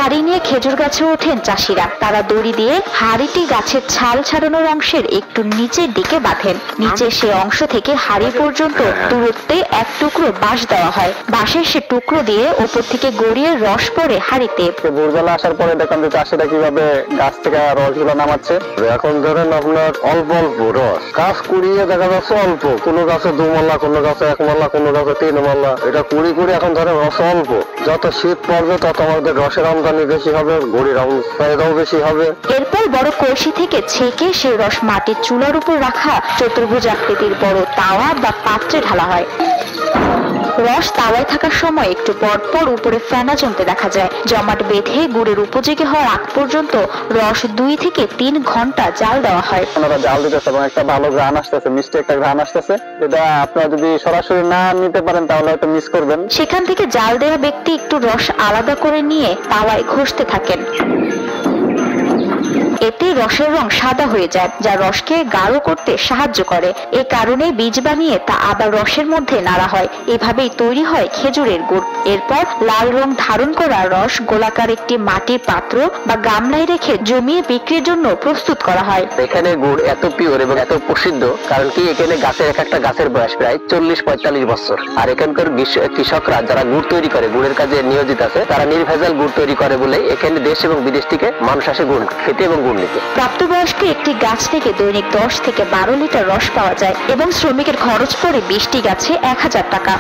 হাড়ি নিয়ে খেজুর গাছে ওঠেন চাষিরা। তারা দড়ি দিয়ে হাড়িটি গাছের ছাল ছাড়ানোর অংশের একটু নিচের দিকে বাঁধেন। নিচে সে অংশ থেকে হাড়ি পর্যন্ত দূরত্বে এক টুকরো বাঁশ দেওয়া হয়। বাঁশের সে টুকরো দিয়ে ওপর থেকে গড়িয়ে রস পড়ে হাড়িতে। ভোরবেলা আসার পরে দেখেন যে চাষিরা কিভাবে গাছ থেকে রসগুলো নামাচ্ছে। এখন ধরেন আপনার অল্প অল্প রস গাছ কুড়িয়ে দেখা যাচ্ছে অল্প, কোনো গাছে 2 মাল্লা, কোনো গাছে 1 মাল্লা, কোনো গাছে 3 মাল্লা, এটা কুড়ি এখন ধরেন রস অল্প। যত শীত পড়বে তত আমাদের রসের আমদানি বেশি হবে, গড়ির চাহিদাও বেশি হবে। এরপর বড় কলসি থেকে ছেঁকে সে রস মাটির চুলার উপর রাখা চতুর্ভুজ আকৃতির বড় তাওয়া বা পাত্রে ঢালা হয়। রস তাওয়ায় থাকার সময় একটু পর পর উপরে ফেনা জমতে দেখা যায়। জমাট বেঁধে গুড়ের উপযোগী হওয়ার আগ পর্যন্ত রস 2 থেকে 3 ঘন্টা জাল দেওয়া হয়। ওনারা জাল দিতেছে এবং একটা ভালো ঘ্রাণ আসতেছে, মিষ্টি একটা ঘ্রাণ আসতেছে। এটা আপনারা যদি সরাসরি না নিতে পারেন তাহলে হয়তো মিস করবেন। সেখান থেকে জাল দেওয়া ব্যক্তি একটু রস আলাদা করে নিয়ে তাওয়ায় ঘষতে থাকেন। এতে রসের রং সাদা হয়ে যায়, যা রসকে গাঢ় করতে সাহায্য করে। এ কারণে বীজ বানিয়ে তা আবার রসের মধ্যে নাড়া হয়। এভাবেই তৈরি হয় খেজুরের গুড়। এরপর লাল রং ধারণ করা রস গোলাকার একটি মাটির পাত্র বা গামলায় রেখে জমিয়ে বিক্রির জন্য প্রস্তুত করা হয়। এখানে গুড় এত পিওর এবং এত প্রসিদ্ধ কারণ কি এখানে গাছের একটা গাছের বয়স প্রায় 40-45 বছর। আর এখানকার কৃষকরা যারা গুড় তৈরি করে, গুড়ের কাজে নিয়োজিত আছে, তারা নির্ভেজাল গুড় তৈরি করে বলে এখানে দেশ এবং বিদেশ থেকে মানুষ আসে গুড় খেতে এবং গুড় নিতে। প্রাপ্তবয়স্ক একটি গাছ থেকে দৈনিক 10 থেকে 12 লিটার রস পাওয়া যায় এবং শ্রমিকের খরচ পড়ে 20টি গাছে 1000 টাকা।